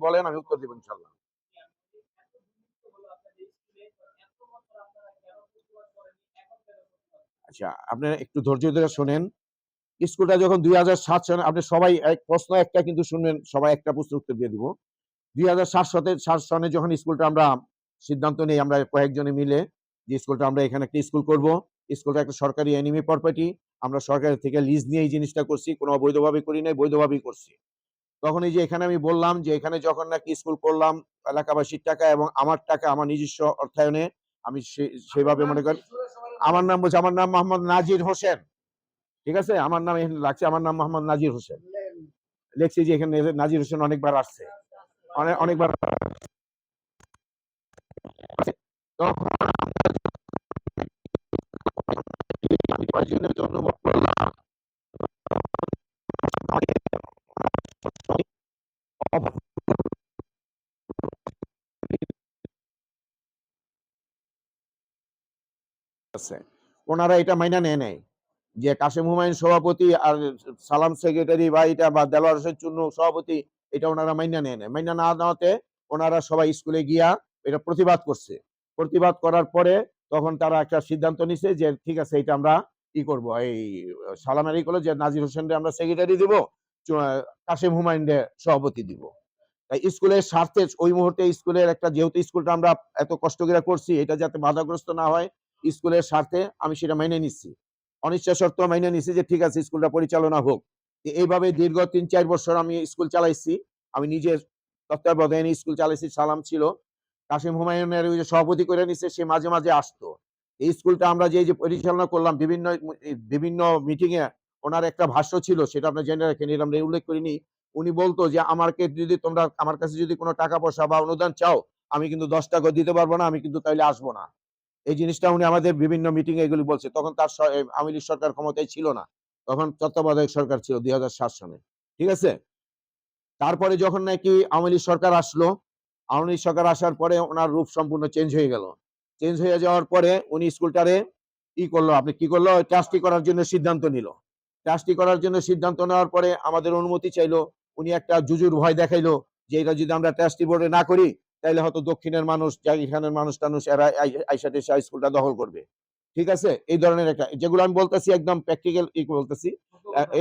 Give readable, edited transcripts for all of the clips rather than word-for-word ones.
বলেন, আমি উত্তর দেবো ইনশাল্লাহ। আচ্ছা, আপনি একটু ধৈর্য ধরে শোনেন। স্কুলটা যখন 2007 সনে, আপনি সবাই এক প্রশ্ন একটা কিন্তু শুনবেন, সবাই একটা প্রশ্নের উত্তর দিয়ে দিব। 2007 সনে যখন স্কুলটা আমরা সিদ্ধান্ত নেই, আমরা কয়েকজনে মিলে যে স্কুলটা আমরা এখানে একটা স্কুল করব। স্কুলটা একটা সরকারি এনিমি প্রপার্টি, আমরা সরকারের থেকে লিজ নিয়ে এই জিনিসটা করছি, কোনো অবৈধভাবে করি নাই, বৈধভাবেই করছি। তখন এই যে এখানে আমি বললাম যে এখানে যখন নাকি স্কুল করলাম এলাকাবাসীর টাকা এবং আমার টাকা, আমার নিজস্ব অর্থায়নে, আমি সেভাবে মনে করেন, আমার নাম বলছে, আমার নাম মোহাম্মদ নাজির হোসেন। ঠিক আছে, আমার নাম এখানে লাগছে, আমার নাম মোহাম্মদ নাজির হোসেন। লিখছি যে এখানে নাজির হোসেন অনেকবার আসছে, অনেকবার। তখন আমি কয়েকজনের জন্য অনুভব করলাম ওনারা এটা মাইনা নেয় নাই যে কাশেম হুমায়ুন সভাপতি আর সালাম সেক্রেটারি বা এটা বা দেলোয়ার হোসেন চুন্নু সভাপতি, এটা ওনারা মাইনা নেয় নাই। মাইনা না নেওয়াতে ওনারা সবাই স্কুলে গিয়া এটা প্রতিবাদ করছে। প্রতিবাদ করার পরে তখন তারা একটা সিদ্ধান্ত নিছে যে ঠিক আছে, এটা আমরা কি করব, এই সালামারি করলো যে নাজির হোসেনকে আমরা সেক্রেটারি দিব, কাশেম হুমায়ুনকে সভাপতি দিব। তাই স্কুলের স্বার্থে ওই মুহূর্তে স্কুলের একটা, যেহেতু স্কুলটা আমরা এত কষ্ট করে করছি, এটা যাতে বাধাগ্রস্ত না হয়, স্কুলের স্বার্থে আমি সেটা মেনে নিচ্ছি, অনিচ্ছা সত্ত্বেও মেনে নিচ্ছি যে ঠিক আছে স্কুলটা পরিচালনা হোক। এইভাবে দীর্ঘ 3-4 বছর আমি স্কুল চালাইছি, আমি নিজের তত্ত্বাবধানে স্কুল চালাইছি। সালাম ছিল কাশিম হুমায়ুনের ওই যে সভাপতি করে নিচ্ছে, সে মাঝে মাঝে আসতো। এই স্কুলটা আমরা যে পরিচালনা করলাম বিভিন্ন বিভিন্ন মিটিং এ, ওনার একটা ভাষ্য ছিল, সেটা আপনি জেনে রাখেন, এটা আমরা উল্লেখ করিনি। উনি বলতো যে আমাকে যদি তোমরা আমার কাছে যদি কোনো টাকা পয়সা বা অনুদান চাও, আমি কিন্তু 10 টাকা দিতে পারবো না, আমি কিন্তু তাইলে আসবো না। এই জিনিসটা উনি আমাদের বিভিন্ন মিটিং এ এগুলি বলছে। তখন তার আওয়ামী লীগ সরকার ক্ষমতায় ছিল না, তখন তত্ত্বাবধায়ক সরকার ছিল 2007 সনে। ঠিক আছে, তারপরে যখন নাকি আওয়ামী লীগ সরকার আসলো, আওয়ামী লীগ সরকার আসার পরে ওনার রূপ সম্পূর্ণ চেঞ্জ হয়ে গেল। চেঞ্জ হয়ে যাওয়ার পরে উনি স্কুলটারে কি করলো, আপনি কি করলো, ট্রাস্টি করার জন্য সিদ্ধান্ত নিল। ট্রাস্টি করার জন্য সিদ্ধান্ত নেওয়ার পরে আমাদের অনুমতি চাইলো। উনি একটা জুজুর ভয় দেখাইলো যে এটা যদি আমরা ট্রাস্টি বোর্ডে না করি, তাহলে হয়তো দক্ষিণের মানুষ, এখানের মানুষ টানুষ এরা আইসা টেসা স্কুলটা দখল করবে। ঠিক আছে, এই ধরনের একটা, যেগুলো আমি বলতেছি একদম প্র্যাকটিক্যাল বলতেছি।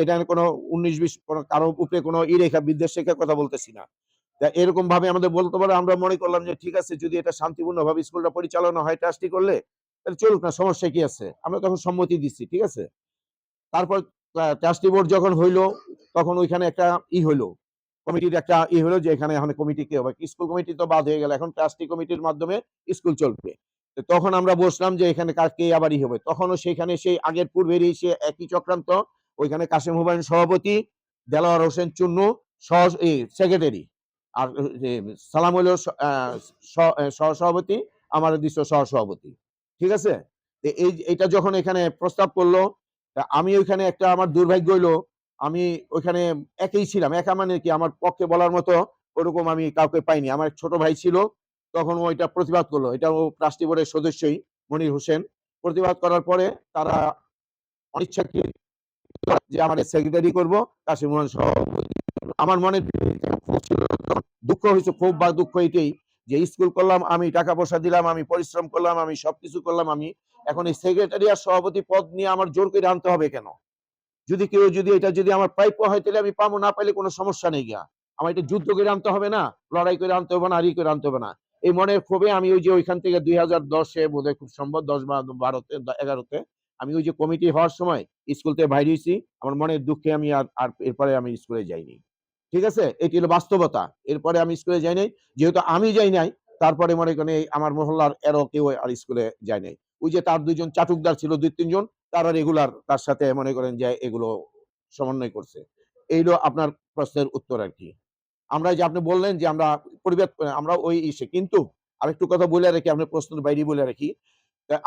এটা কোনো 19-20 কারো উপরে কোনো রেখা বিদ্বেষ রেখার কথা বলতেছি না। এরকম ভাবে আমাদের বলতে পারে, আমরা মনে করলাম যে ঠিক আছে, যদি এটা শান্তিপূর্ণ ভাবে স্কুলটা পরিচালনা হয় ট্রাস্টি করলে, তাহলে চলুক না, সমস্যা কি আছে, আমরা তখন সম্মতি দিচ্ছি। ঠিক আছে, তারপর ট্রাস্টি বোর্ড যখন হইলো, তখন ওইখানে একটা হইলো, কমিটির একটা হলো যে এখানে এখন কমিটি কি হবে, স্কুল কমিটি তো বাদ হয়ে গেল, এখন ট্রাস্টি কমিটির মাধ্যমে স্কুল চলবে। তখন আমরা বসলাম যে এখানে কে আবার হবে, তখনও সেখানে সেই আগের পূর্বেরই সে একই চক্রান্ত। ওইখানে কাশেম হুমায়ুন সভাপতি, দেলোয়ার হোসেন চুন্নু সেক্রেটারি, আর সালাম হইল সহসভাপতি, আমার দৃশ্য সহসভাপতি। ঠিক আছে, এইটা যখন এখানে প্রস্তাব করলো, আমি ওইখানে একটা, আমার দুর্ভাগ্য হইলো আমি ওইখানে একাই ছিলাম। একা মানে কি, আমার পক্ষে বলার মতো ওরকম আমি কাউকে পাইনি। আমার ছোট ভাই ছিল, তখন ওইটা প্রতিবাদ করলো, এটা ও ট্রাস্টি বোর্ডের সদস্যই মনির হোসেন। প্রতিবাদ করার পরে তারা অনিচ্ছাকৃত যে আমার সেক্রেটারি করবো, কাশিম মোহন সভাপতি। আমার মনে দুঃখ হয়েছে, খুব বা দুঃখ এটাই যে স্কুল করলাম আমি, টাকা পয়সা দিলাম আমি, পরিশ্রম করলাম আমি, সবকিছু করলাম আমি, এখন এই সেক্রেটারি আর সভাপতি পদ নিয়ে আমার জোর করে আনতে হবে কেন? যদি কেউ যদি এটা যদি আমার প্রাপ্য হয়, তাহলে আমি পাবো, না পাইলে কোনো সমস্যা নেই গিয়া। আমার এটা যুদ্ধ করে আনতে হবে না, লড়াই করে আনতে হবে না, আর করে আনতে হবে না। এই মনের ক্ষোভে আমি ওই যে ওইখান থেকে 2010-এ বোধহয়, খুব সম্ভব 10 বা 12-তে 11-তে, আমি ওই যে কমিটি হওয়ার সময় স্কুল থেকে বাইরে হয়েছি। আমার মনের দুঃখে আমি আর এরপরে আমি স্কুলে যাইনি। ঠিক আছে, এটি হলো বাস্তবতা। এরপরে আমি স্কুলে যাই নাই, যেহেতু আমি যাই নাই, তারপরে মনে করেন আমার মহল্লার এরও কেউ আর স্কুলে যায় নাই। ওই যে তার 2 জন চাটুকদার ছিল, 2-3 জন, তারা রেগুলার তার সাথে মনে করেন যে এগুলো সমন্বয় করছে। এইলো আপনার প্রশ্নের উত্তর আর কি। আমরা যে আপনি বললেন যে আমরা পরিবেশ, আমরা ওই ইসে, কিন্তু আরেকটু কথা বলে রাখি, আপনার প্রশ্নের বাইরে বলে রাখি,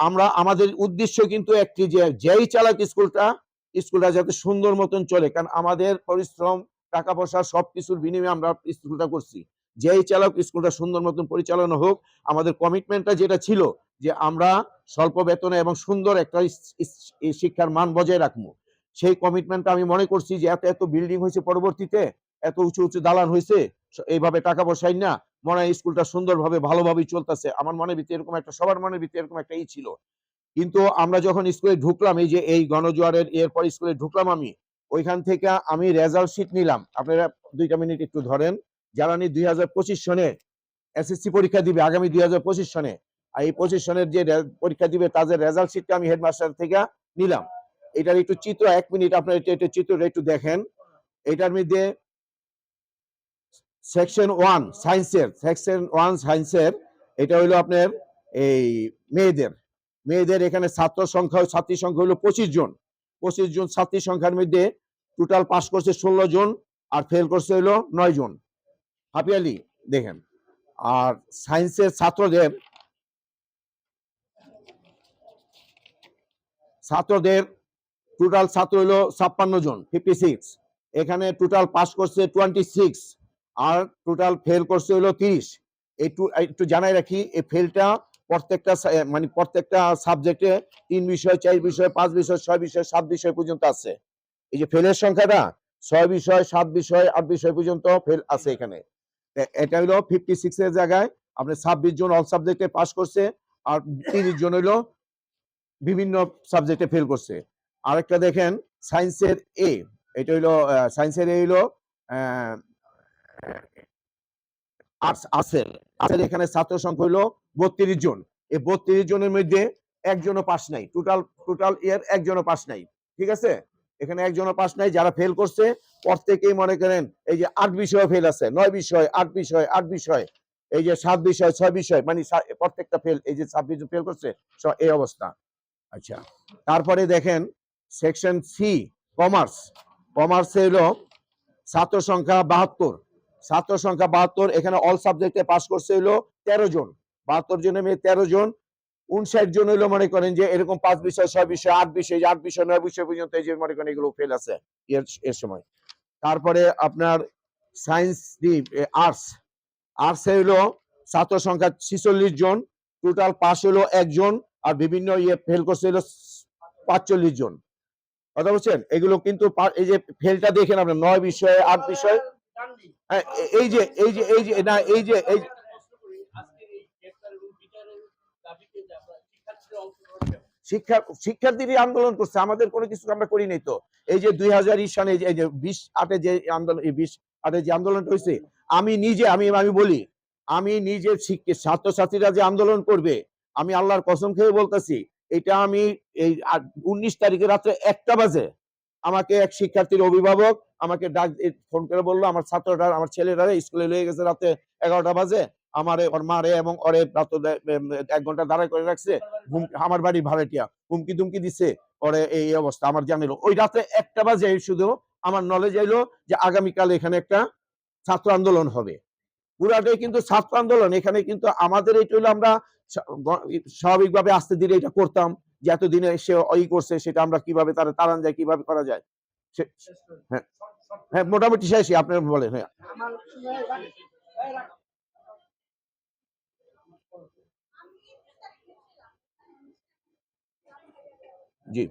আমরা আমাদের উদ্দেশ্য কিন্তু একটি, যে যেই চালাক স্কুলটা যাতে সুন্দর মতন চলে, কারণ আমাদের পরিশ্রম, টাকা পয়সা সবকিছুর বিনিময়ে আমরা স্কুলটা করছি। যেই চালক স্কুলটা সুন্দর মতন পরিচালনা হোক, আমাদের কমিটমেন্টটা যেটা ছিল যে আমরা স্বল্প বেতনে এবং সুন্দর একটা শিক্ষার মান বজায় রাখবো, সেই কমিটমেন্টটা আমি মনে করছি যে এত এত বিল্ডিং হয়েছে, পরবর্তীতে এত উঁচু উঁচু দালান হয়েছে, এইভাবে টাকা পয়সাই না মনে হয় স্কুলটা সুন্দরভাবে ভালোভাবেই চলতেছে। আমার মনের ভিতরে এরকম একটা, সবার মনের ভিতরে এরকম একটা ছিল। কিন্তু আমরা যখন স্কুলে ঢুকলাম, এই যে এই গণজোয়ারের এরপর স্কুলে ঢুকলাম আমি, ওইখান থেকে আমি রেজাল্ট শিট নিলাম। আপনারা 2টা মিনিট একটু ধরেন। যারা 2025 সনে এসএসসি পরীক্ষা দিবে, আগামী 2025 সনে, আর এই 25 সনের যে পরীক্ষা দিবে তাদের রেজাল্ট শিটটা আমি হেডমাস্টার থেকে নিলাম। এটার একটু চিত্র 1 মিনিট আপনারা এটা চিত্রটা একটু দেখেন। এটার মধ্যে সেকশন 1 সায়েন্সের এটা হলো আপনার এই মেয়েদের এখানে ছাত্রী সংখ্যা হলো 25 জন। 25 জন ছাত্রী সংখ্যার মধ্যে টোটাল পাস করছে 16 জন আর ফেল করছে হলো 9 জন। হাফিয়ালি দেখেন। আর সায়েন্সের ছাত্রদের টোটাল ছাত্র হলো 56 জন, 56। এখানে টোটাল পাস করছে 26 আর টোটাল ফেল করছে হলো 30। একটু জানাই রাখি, এই ফেলটা প্রত্যেকটা সাবজেক্টে 3 বিষয়, 4 বিষয়, 5 বিষয়, 6 বিষয়, 7 বিষয় পর্যন্ত আছে। এই যে ফেলের সংখ্যাটা 6 বিষয়, 7 বিষয়, 8 বিষয় পর্যন্ত ফেল আছে এখানে। এটা হলো 56 এর জায়গায় আপনি 26 জন অল সাবজেক্টে পাস করছে আর 30 জন হলো বিভিন্ন সাবজেক্টে ফেল করছে। আরেকটা দেখেন সায়েন্সের এ, এটা হলো সায়েন্সের এ হলো আর্টসের এখানে ছাত্র সংখ্যা হলো 32 জন। এই 32 জনের মধ্যে একজনও পাস নাই, টোটাল এর একজনও পাস নাই। ঠিক আছে, এখানে একজনও পাস নাই। যারা ফেল করছে প্রত্যেকেই মনে করেন এই যে 8 বিষয় ফেল আছে, 9 বিষয়, 8 বিষয়, 8 বিষয়, এই যে 7 বিষয়, 6 বিষয়, মানে প্রত্যেকটা ফেল। এই যে 26 জন ফেল করছে, এই অবস্থা। আচ্ছা, তারপরে দেখেন সেকশন সি কমার্সে হলো ছাত্র সংখ্যা 72। এখানে অল সাবজেক্টে পাস করছে হলো 13 জন। 72 জনের মেয়ে 13 জন। 59 জন হইলো মনে করেন যে এরকম 5 বিষয়, 6 বিষয়, 8 বিষয়, 8 বিষয়, 9 বিষয় পর্যন্ত এই যে মনে করেন এগুলো ফেল আছে এর সময়। তারপরে আপনার সায়েন্স আর্টসে হইলো ছাত্র সংখ্যা 46 জন, টোটাল পাস হলো 1 জন আর বিভিন্ন ফেল করছে হলো 45 জন। কথা বলছেন? এগুলো কিন্তু এই যে ফেলটা দেখেন আপনার 9 বিষয়, 8 বিষয়। হ্যাঁ, শিক্ষার্থীরা আন্দোলন করছে, আমাদের কোনো কিছু আমরা করি নাই তো। এই যে 2020 সনে এই যে 20-8 যে আন্দোলন, 20-8 যে আন্দোলনটা হয়েছে, আমি বলি, আমি নিজে ছাত্রছাত্রীরা যে আন্দোলন করবে, আমি আল্লাহর কসম খেয়ে বলতেছি, এটা আমি এই 19 তারিখে রাত্রে 1টা বাজে আমাকে এক শিক্ষার্থীর অভিভাবক আমাকে ফোন করে বললো আমার ছাত্ররা, আমার ছেলেরা স্কুলে লয়ে গেছে রাতে 11টা বাজে, ওর মারে এবং ওরে 1 ঘন্টা দাঁড়ায় করে রাখছে, আমার বাড়ি ভাড়াটিয়া, হুমকি দুমকি দিচ্ছে ওরে, এই অবস্থা আমার জানিলো। ওই রাতে 1টা বাজে শুধু আমার নলেজ আইলো যে আগামীকাল এখানে একটা ছাত্র আন্দোলন হবে। পুরাটাই কিন্তু ছাত্র আন্দোলন। এখানে কিন্তু আমাদের এটা হলো আমরা স্বাভাবিকভাবে আস্তে ধীরে এটা করতাম, যে এতদিনে সে করছে সেটা আমরা কিভাবে তাড়ান যায়, কিভাবে করা যায়। হ্যাঁ হ্যাঁ, মোটামুটি শেষই, আপনার বলেন। হ্যাঁ, জি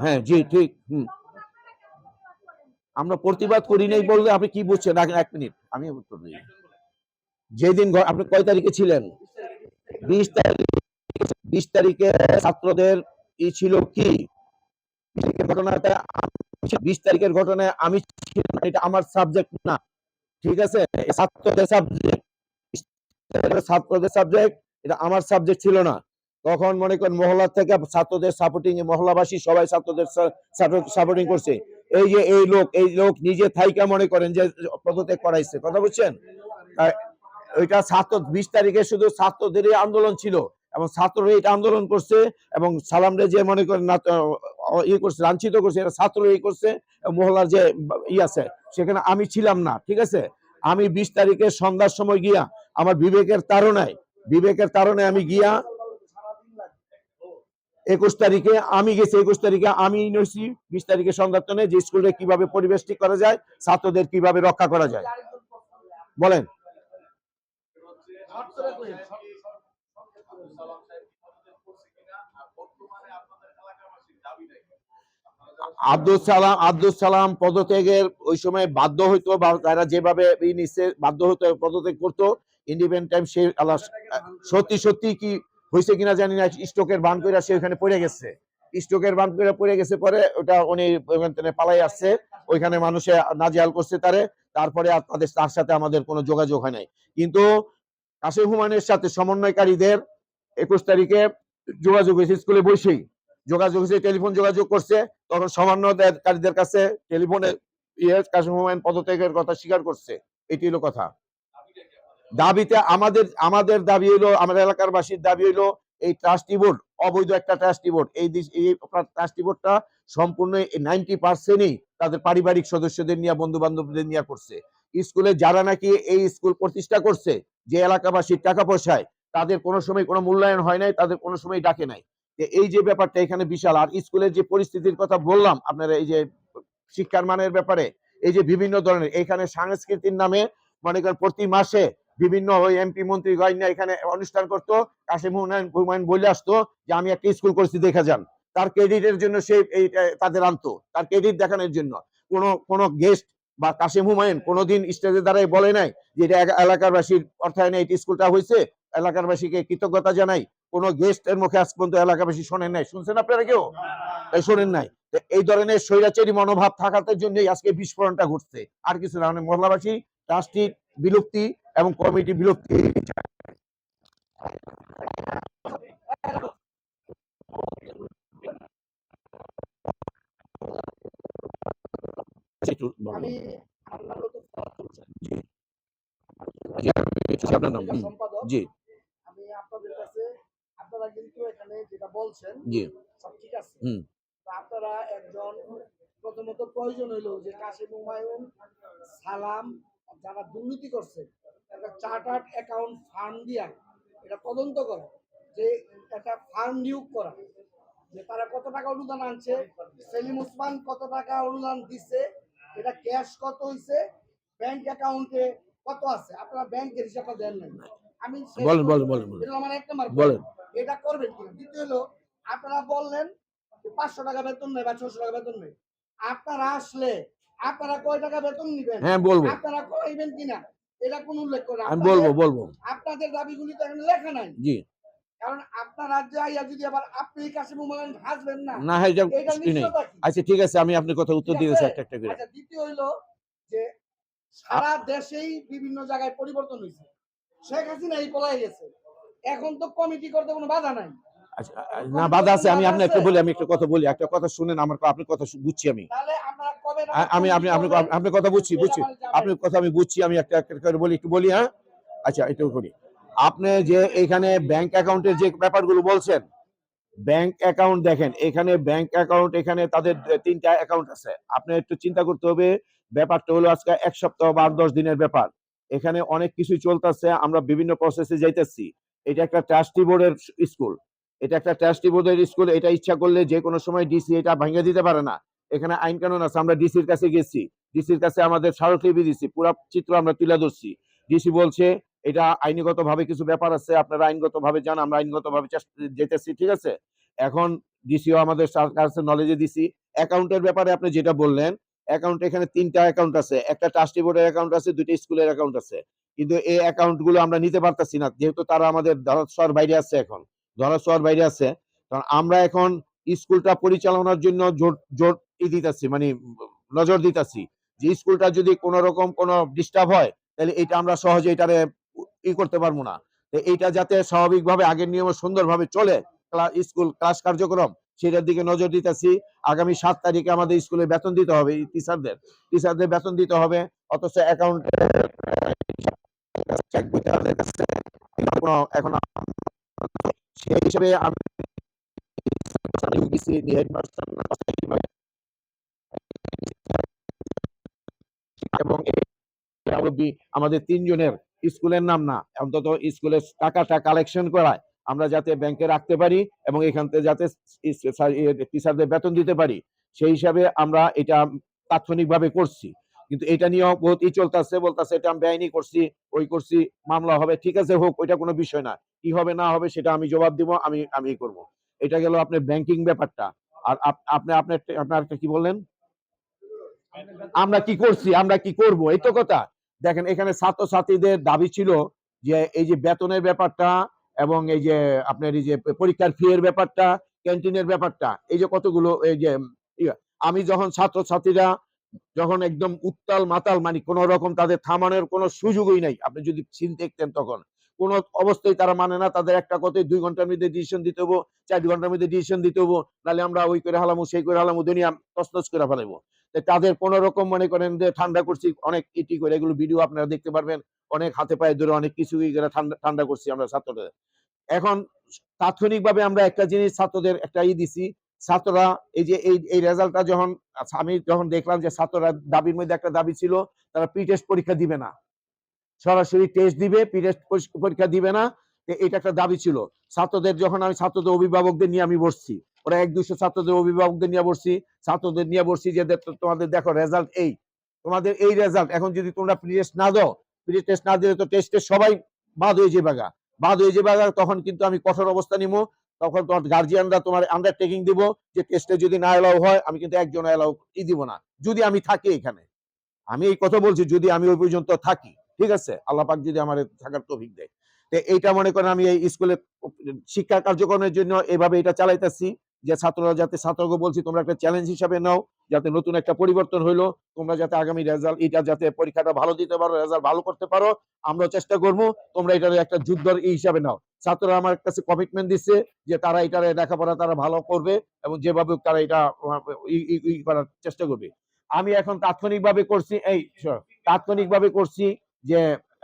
হ্যাঁ, জি ঠিক। আমরা প্রতিবাদ করি নাই বললে আপনি কি বুঝছেন? 1 মিনিট আমি উত্তর দিই। যেদিন আপনি কয় তারিখে ছিলেন? 20 তারিখ। 20 তারিখে ছাত্রদের ছিল কি ঘটনাটা, 20 তারিখের ঘটনায় আমি ছিলাম, এটা আমার সাবজেক্ট না। ঠিক আছে, ছাত্রদের সাবজেক্ট, এটা আমার সাবজেক্ট ছিল না। তখন মনে করেন মহল্লা থেকে ছাত্রদের সাপোর্টিং, মহল্লাবাসী সবাই ছাত্রদের সাপোর্টিং করছে। এই যে এই লোক নিজে থাইকা মনে করেন যে পদত্যাগ করাইছে। কথা বুঝছেন? ওইটা 20 তারিখে শুধু ছাত্রদেরই আন্দোলন ছিল এবং ছাত্ররা এটা আন্দোলন করছে এবং সালামরে যে মনে করেন করছে, লাঞ্ছিত করছে, এটা ছাত্র করছে। মহল্লার যে আছে সেখানে আমি ছিলাম না। ঠিক আছে, আমি 20 তারিখে সন্ধ্যার সময় গিয়া আমার বিবেকের তাড়নায় আমি গিয়া 21 তারিখে আমি গেছি। 21 তারিখে আমি নইছি 20 তারিখে সন্ধ্যার যে স্কুলে কিভাবে পরিবেশ ঠিক করা যায়, ছাত্রদের কিভাবে রক্ষা করা যায়। বলেন আব্দুল সালাম পদত্যাগের ওই সময় বাধ্য হইতো, বা তারা যেভাবে নিচ্ছে বাধ্য হইতো, পদত্যাগ করতো। ইন্ডিপেন্ডেন্ট টাইম সে সত্যি সত্যি কি হয়েছে কিনা জানি না, স্ট্রোকের বান করে সে ওখানে পড়ে গেছে। স্ট্রোকের বান করে পড়ে গেছে, পরে ওটা উনি ওখান থেকে পালাই আসছে, ওইখানে মানুষে নাজেহাল করছে তারে। তারপরে আর তার সাথে আমাদের কোনো যোগাযোগ হয় নাই। কিন্তু কাসেম হুমায়ুনের সাথে সমন্বয়কারীদের 21 তারিখে যোগাযোগ হয়েছে, স্কুলে বসেই যোগাযোগ হয়েছে, টেলিফোন যোগাযোগ করছে। তখন সমন্বয়কারীদের কাছে টেলিফোনে কাসেম হুমায়ুন পদত্যাগের কথা স্বীকার করছে। এটি হলো কথা। দাবিতে আমাদের দাবি হইলো, আমাদের এলাকার বাসীর দাবি হইলো, এই ট্রাস্টি বোর্ড অবৈধ একটা ট্রাস্টি বোর্ড। এই ট্রাস্টি বোর্ডটা সম্পূর্ণ 90%ই তাদের পারিবারিক সদস্যদের নিয়ে, বন্ধু বান্ধবদের নিয়ে করছে। স্কুলে যারা নাকি এই স্কুল প্রতিষ্ঠা করছে, যে এলাকাবাসীর টাকা পয়সায়, তাদের কোনো সময় কোনো মূল্যায়ন হয় নাই, তাদের কোনো সময় ডাকে নাই। এই যে ব্যাপারটা এখানে বিশাল। আর স্কুলের যে পরিস্থিতির কথা বললাম আপনারা, এই যে শিক্ষার মানের ব্যাপারে, এই যে বিভিন্ন ধরনের এখানে সংস্কৃতির নামে মনে করেন প্রতি মাসে বিভিন্ন ওই এমপি মন্ত্রী গয়না এখানে অনুষ্ঠান করতো। কাসেম হুমায়ুন বলে আসতো যে আমি একটা স্কুল করছি, দেখা যান। তার ক্রেডিটের জন্য সে তাদের আনতো, তার ক্রেডিট দেখানোর জন্য। কোনো গেস্ট বা কাসেম হুমায়ুন কোনোদিন স্টেজে দাঁড়ায় বলে নাই যে এটা এলাকারবাসীর অর্থায়নে এই স্কুলটা হয়েছে, এলাকারবাসীকে কৃতজ্ঞতা জানাই। কোনো গেস্টের মুখে আজ পর্যন্ত এলাকাবাসী শোনেন নাই। শুনছেন আপনারা কেউ? শোনেন নাই। এই ধরনের স্বৈরাচারী মনোভাব থাকার জন্যই আজকে বিস্ফোরণটা ঘটছে, আর কিছু না। মহল্লাবাসী ট্রাস্টি বিলুপ্তি এবং কমিটি বিলুপ্তি। আপনার নাম? জি, আমি আপনাদের কাছে, আপনারা কিন্তু এখানে যেটা বলছেন জি, সব ঠিক আছে। আপনারা একজন প্রথমত প্রয়োজন হইল যে কাসেম হুমায়ুন, সালাম যারা দুর্নীতি করছে, একটা চার্টার্ড অ্যাকাউন্ট ফার্ম দিয়া এটা তদন্ত করা, যে একটা ফার্ম নিয়োগ করা, যে তারা কত টাকা অনুদান আনছে, সেলিম ওসমান কত টাকা অনুদান দিচ্ছে, এটা ক্যাশ কত হইছে, ব্যাংক অ্যাকাউন্টে কত আছে। আপনারা ব্যাংকের হিসাবটা দেন নাই। আমি আমার এক নাম্বার বলেন এটা করবেন কিনা। দ্বিতীয় হলো, আপনারা বললেন 500 টাকা বেতন নেই বা 600 টাকা বেতন নেই। আপনারা আসলে আপনারা কয় টাকা বেতন নিবেন, হ্যাঁ বলবো, আপনারা কইবেন কিনা, এটা কোন উল্লেখ করে আমি বলবো। আপনাদের দাবিগুলি তো এখানে লেখা নাই। জি, কারণ আপনার রাজ্যে আইয়া যদি আবার আপনি কাসেম হুমায়ুন হাসবেন না, না এটা নিশ্চয়তা কি? আচ্ছা ঠিক আছে, আমি আপনার কথা উত্তর দিতেছি একটা করে। আচ্ছা, দ্বিতীয় হইলো যে সারা দেশেই বিভিন্ন জায়গায় পরিবর্তন হয়েছে। শেখ হাসিনা এই পলাই গেছে, এখন তো কমিটি করতে কোনো বাধা নাই। না বাধা আছে, আমি আপনার একটা বলি, আমি একটা কথা বলি, একটা কথা শুনেন আমার, আপনার কথা বুঝছি আমি। আপনার কথা বুঝছি, আপনার কথা আমি বুঝছি। আমি একটা করে বলি, একটু বলি। হ্যাঁ, আচ্ছা একটু করি। আপনি যে এখানে ব্যাংক অ্যাকাউন্টের যে ব্যাপারগুলো বলছেন, ব্যাংক অ্যাকাউন্ট দেখেন, এখানে ব্যাংক অ্যাকাউন্ট, এখানে তাদের 3টা অ্যাকাউন্ট আছে। আপনি একটু চিন্তা করতে হবে। ব্যাপারটা হলো আজকে 1 সপ্তাহ বা 10 দিনের ব্যাপার। এখানে অনেক কিছুই চলতেছে, আমরা বিভিন্ন প্রসেসে যাইতেছি। এটা একটা ট্রাস্টি বোর্ডের স্কুল, এটা একটা ট্রাস্টি বোর্ডের স্কুল। এটা ইচ্ছা করলে যে কোনো সময় ডিসি এটা ভেঙে দিতে পারে না। এখানে আইন কানুন আছে। আমরা ডিসির কাছে গেছি, ডিসির কাছে আমাদের স্মারকলিপি দিচ্ছি, পুরো চিত্র আমরা তুলে ধরছি। ডিসি বলছে এটা আইনগত ভাবে কিছু ব্যাপার আছে, আপনারা আইনগত ভাবে যান, আমরা আইনগত ভাবে যেতেছি, ঠিক আছে। এখন ডিসিও আমাদের কাছে নলেজে দিছি। অ্যাকাউন্টের ব্যাপারে আপনি যেটা বললেন, অ্যাকাউন্ট এখানে 3টা অ্যাকাউন্ট আছে, একটা ট্রাস্টি বোর্ডের অ্যাকাউন্ট আছে, 2টা স্কুলের অ্যাকাউন্ট আছে। কিন্তু এই অ্যাকাউন্ট গুলো আমরা নিতে পারতেছি না, যেহেতু তারা আমাদের ধরাছোঁয়ার বাইরে আছে। এখন ধরাছোঁয়ার বাইরে আছে, কারণ আমরা এখন স্কুলটা পরিচালনার জন্য জোর দিতেছি, মানে নজর দিতেছি যে স্কুলটা যদি কোনো রকম কোনো ডিস্টার্ব হয়, তাহলে এটা আমরা সহজে এটারে করতে পারবো না। এইটা যাতে স্বাভাবিকভাবে আগের নিয়মে সুন্দরভাবে চলে, স্কুল ক্লাস কার্যক্রম, সেটার দিকে নজর দিতেছি। আগামী 7 তারিখে আমাদের স্কুলে বেতন দিতে হবে, টিচারদের বেতন দিতে হবে। অথচ অ্যাকাউন্টে এখন সেই হিসেবে আমি এবং আমাদের 3 জনের স্কুলের নাম না, অন্তত স্কুলের টাকাটা কালেকশন করায় আমরা যাতে ব্যাংকে রাখতে পারি এবং এখান থেকে যাতে টিচারদের বেতন দিতে পারি, সেই হিসাবে আমরা এটা তাৎক্ষণিকভাবে করছি। কিন্তু এটা নিয়ে বহুত চলতেছে, বলতেছে এটা আমি বেআইনি করছি, ওই করছি, মামলা হবে। ঠিক আছে, হোক, ওইটা কোনো বিষয় না। কি হবে না হবে সেটা আমি জবাব দিব, আমি করব। এটা গেল আপনার ব্যাংকিং ব্যাপারটা। আর আপনি আপনার আপনার একটা কি বললেন, আমরা কি করছি, আমরা কি করব, এই তো কথা। দেখেন এখানে ছাত্রছাত্রীদের দাবি ছিল যে এই যে বেতনের ব্যাপারটা, এবং এই যে আপনার এই যে পরীক্ষার ফি এর ব্যাপারটা, ক্যান্টিনের ব্যাপারটা, এই যে কতগুলো এই যে আমি যখন ছাত্রছাত্রীরা যখন একদম উত্তাল মাতাল, মানে কোন রকম তাদের থামানোর কোনো সুযোগই নাই, আপনি যদি সিন দেখতেন তখন কোন অবস্থায় তারা মানে না। তাদের একটা কথাই 2 ঘন্টার মধ্যে ডিসিশন দিতে হবো, 4 ঘন্টার মধ্যে ডিসিশন দিতে হবো, নাহলে আমরা ওই করে হালামু, সেই করে হালামু, দুনিয়া তছনছ করে ফেলাবো। তাদের কোন রকম মনে করেন যে ঠান্ডা করছি, অনেক ইটি করে, এগুলো ভিডিও আপনারা দেখতে পারবেন, অনেক হাতে পায়ে ধরে অনেক কিছু ঠান্ডা ঠান্ডা করছি আমরা ছাত্রদের। এখন তাৎক্ষণিকভাবে আমরা একটা জিনিস ছাত্রদের একটা দিছি, ছাত্ররা এই যে এই রেজাল্টটা যখন আমি যখন দেখলাম যে ছাত্ররা দাবির মধ্যে একটা দাবি ছিল, তারা প্রি টেস্ট পরীক্ষা দিবে না, সরাসরি টেস্ট দিবে, প্রি টেস্ট পরীক্ষা দিবে না। এটা একটা দাবি ছিল ছাত্রদের। যখন আমি ছাত্রদের অভিভাবকদের নিয়ে আমি বসছি, ওরা 1-200 ছাত্রদের অভিভাবকদের নিয়ে বসছি, ছাত্রদের নিয়ে বসছি যে তোমাদের দেখো রেজাল্ট এই, তোমাদের এই রেজাল্ট, এখন যদি তোমরা প্রি টেস্ট না দাও, প্রি টেস্ট না দিলে তো টেস্টে সবাই বাদ হয়ে যাবে, বাদ হয়ে যাবে। তখন কিন্তু আমি কঠোর অবস্থা নিবো। তখন তোমার গার্জিয়ানরা তোমার আন্ডারটেকিং দিব যে টেস্টে যদি না এলাও হয়, আমি কিন্তু একজন এলাও দিব না, যদি আমি থাকি এখানে। আমি এই কথা বলছি যদি আমি ওই পর্যন্ত থাকি, ঠিক আছে, আল্লাহ পাক যদি আমার থাকার তৌফিক দেয়। তো এইটা মনে করেন আমি এই স্কুলে শিক্ষা কার্যক্রমের জন্য এভাবে এটা চালাইতেছি, যে ছাত্ররা যাতে, ছাত্রকে বলছি তোমরা একটা চ্যালেঞ্জ হিসাবে নাও, যাতে নতুন একটা পরিবর্তন হইলো, তোমরা যাতে আগামী রেজাল্ট এটা যাতে পরীক্ষাটা ভালো দিতে পারো, রেজাল্ট ভালো করতে পারো, আমরা চেষ্টা করবো। তোমরা এটার একটা যুদ্ধর হিসাবে নাও। ছাত্ররা আমার কাছে কমিটমেন্ট দিচ্ছে যে তারা এটার লেখাপড়া তারা ভালো করবে, এবং যেভাবে তারা এটা করার চেষ্টা করবে। আমি এখন তাৎক্ষণিকভাবে করছি, তাৎক্ষণিকভাবে করছি যে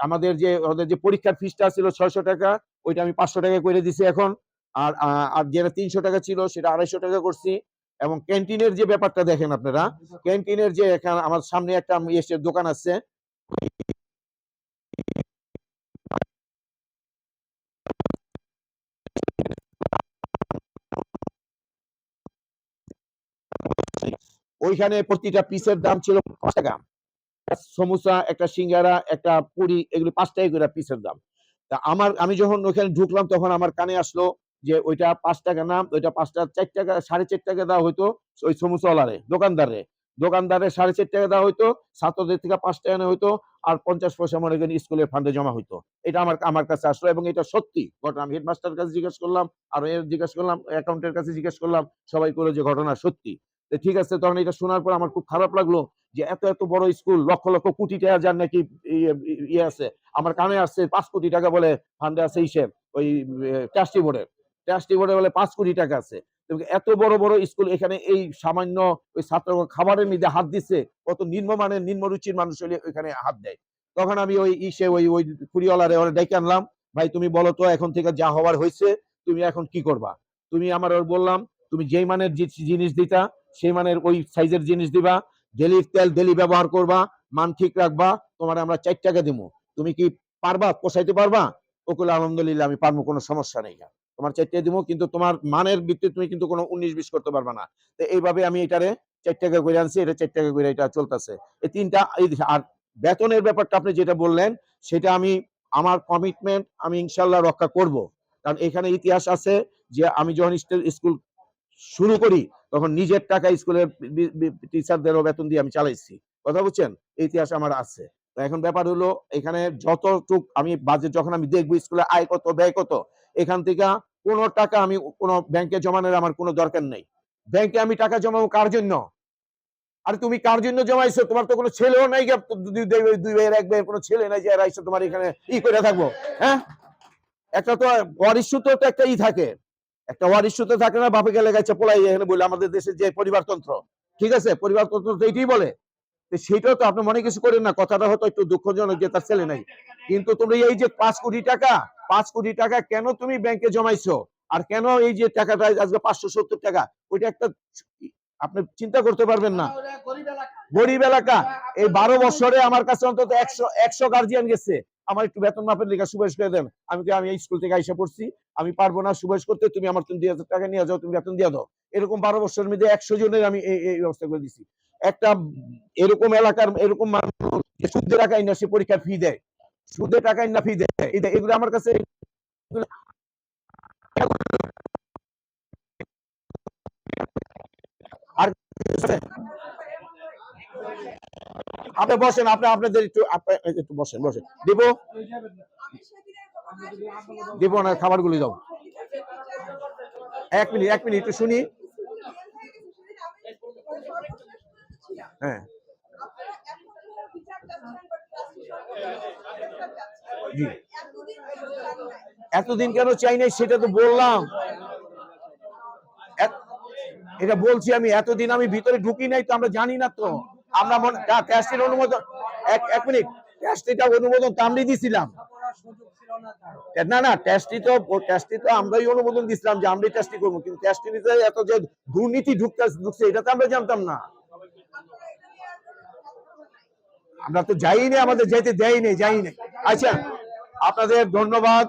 আমাদের যে ওদের যে পরীক্ষার ফিসটা ছিল 600 টাকা, ওইটা আমি 500 টাকা করে দিছি এখন। আর আর যেটা 300 টাকা ছিল সেটা 250 টাকা করছি। এবং ক্যান্টিনের যে ব্যাপারটা দেখেন আপনারা, ক্যান্টিনের যে এখানে আমার সামনে একটা এসে দোকান আছে, ওইখানে প্রতিটা পিসের দাম ছিল 5 টাকা। সমোসা, একটা সিঙ্গারা, একটা পুরি, এগুলো 5 টাকা করে পিসের দাম। তা আমি যখন ওখানে ঢুকলাম তখন আমার কানে আসলো যে ওইটা 5 টাকা না, ওইটা 5টা 4 টাকা, 4.5 টাকা দেওয়া হইতো ওই সমোসাওয়ালারে, দোকানদারে 4.5 টাকা দেওয়া হইতো, ছাত্রদের থেকে 5 টাকা নেওয়া হইতো, আর 50 পয়সা মনে করেন স্কুলের ফান্ডে জমা হইতো। এটা আমার কাছে আসলো, এবং এটা সত্যি ঘটনা। আমি হেডমাস্টার কাছে জিজ্ঞেস করলাম, আর জিজ্ঞেস করলাম, অ্যাকাউন্টের কাছে জিজ্ঞেস করলাম, সবাই করে যে ঘটনা সত্যি। ঠিক আছে, তখন এটা শোনার পর আমার খুব খারাপ লাগলো যে এত এত বড় স্কুল, লক্ষ লক্ষ কোটি টাকা যার নাকি ইয়ে আছে। আমার কানে আসছে 5 কোটি টাকা বলে ফান্ডে আছে, হিসেব ওই ট্রাস্টি বোর্ডে বলে 5 কোটি টাকা আছে। এত বড় বড় স্কুল, এখানে এই সামান্য ওই ছাত্র খাবারের মধ্যে হাত দিচ্ছে, কত নিম্নমানের নিম্নরুচির মানুষ হলে ওইখানে হাত দেয়। তখন আমি ওই ওই কুড়িওয়ালারে ওরা ডেকে আনলাম, ভাই তুমি বলো তো এখন থেকে যা হওয়ার হয়েছে, তুমি এখন কি করবা। তুমি আমার বললাম, তুমি যেই মানের জিনিস দিতা সেই মানের ওই সাইজের জিনিস দিবা, ডেলি তেল ডেলি ব্যবহার করবা, মান ঠিক রাখবা, তোমার আমরা 4 টাকা দিব। তুমি কি পারবা, পোষাইতে পারবা? ওকুল আলহামদুলিল্লাহ আমি পারবো, কোনো সমস্যা নেই, তোমার 4 টাকা দিব, কিন্তু তোমার মানের ভিত্তিতে তুমি কিন্তু কোনো 19-20 করতে পারবা না। তো এইভাবে আমি এটারে 4 টাকা করে আনছি, এটা 4 টাকা করে এটা চলতেছে। এই তিনটা। আর বেতনের ব্যাপারটা আপনি যেটা বললেন, সেটা আমি আমার কমিটমেন্ট আমি ইনশাল্লাহ রক্ষা করব। কারণ এখানে ইতিহাস আছে যে আমি যখন স্কুল শুরু করি তখন নিজের টাকা স্কুলের টিচারদেরও বেতন দিয়ে আমি চালাইছি, কথা বুঝছেন, ইতিহাস আমার আছে। তো এখন ব্যাপার হলো এখানে যতটুক আমি বাজেট যখন আমি দেখবো স্কুলে আয় কত ব্যয় কত, এখান থেকে কোনো টাকা আমি কোনো ব্যাংকে জমানোর আমার কোনো দরকার নেই। ব্যাংকে আমি টাকা জমাবো কার জন্য? আর তুমি কার জন্য জমাইছো? তোমার তো কোনো ছেলেও নাই, দুই ভাইয়ের এক ভাইয়ের কোনো ছেলে নাই যে এরা এসে তোমার এখানে করে থাকবো। হ্যাঁ, একটা তো অরিশ্যুত একটা থাকে, একটা ওয়ার ইস্যুতে থাকে না, বাপে গেলে গেছে পোলাই, এখানে বলে আমাদের দেশের যে পরিবারতন্ত্র, ঠিক আছে, পরিবারতন্ত্র তো এইটাই বলে। সেটাও তো আপনি মনে কিছু করেন না, কথাটা হয়তো একটু দুঃখজনক যে তার ছেলে নাই। কিন্তু তুমি এই যে 5 কোটি টাকা কেন তুমি ব্যাংকে জমাইছো, আর কেন এই যে টাকাটা আজকে 570 টাকা, ওইটা একটা আপনি চিন্তা করতে পারবেন না। ওরা গরিব এলাকা। গরিব এলাকা, এই 12 বছরে আমার কাছে অন্তত 100 গার্জিয়ান গেছে আমার একটু বেতন মাপের লেখা সুপারিশ করে দেন। আমি এই স্কুল থেকে আইসা পড়ছি, আমি পারবো না সুপারিশ করতে, তুমি আমার তুমি 2,000 টাকা নিয়ে যাও, তুমি বেতন দিয়ে দাও। এরকম 12 বছরের মধ্যে 100 জনের আমি এই ব্যবস্থা করে দিছি। একটা এরকম এলাকার এরকম মানুষ যে সুদের টাকা না সে পরীক্ষার ফি দেয়, সুদের টাকা না ফি দেয়, এগুলো আমার কাছে আর আপনি বসেন, আপনাদের একটু বসেন দিব দিব না, খাবারগুলি দাও। 1 মিনিট একটু শুনি। হ্যাঁ জি, এতদিন কেন চাই নাই সেটা তো বললাম, এটা বলছি আমি, এতদিন আমি ভিতরে ঢুকি নাই তো, আমরা জানি না তো। আমরা টেস্টের অনুমোদন 1 মিনিট, টেস্টটা অনুমোদন তো আমরাই দিছিলাম। না টেস্টি তো আমরাই অনুমোদন দিছিলাম যে আমরাই টেস্টি করবো, কিন্তু টেস্টি নিতে এত যে দুর্নীতি ঢুকছে এটা তো আমরা জানতাম না। আমরা তো যাইনি, আমাদের যেতে দেয়নি, যাইনি। আচ্ছা, আপনাদের ধন্যবাদ।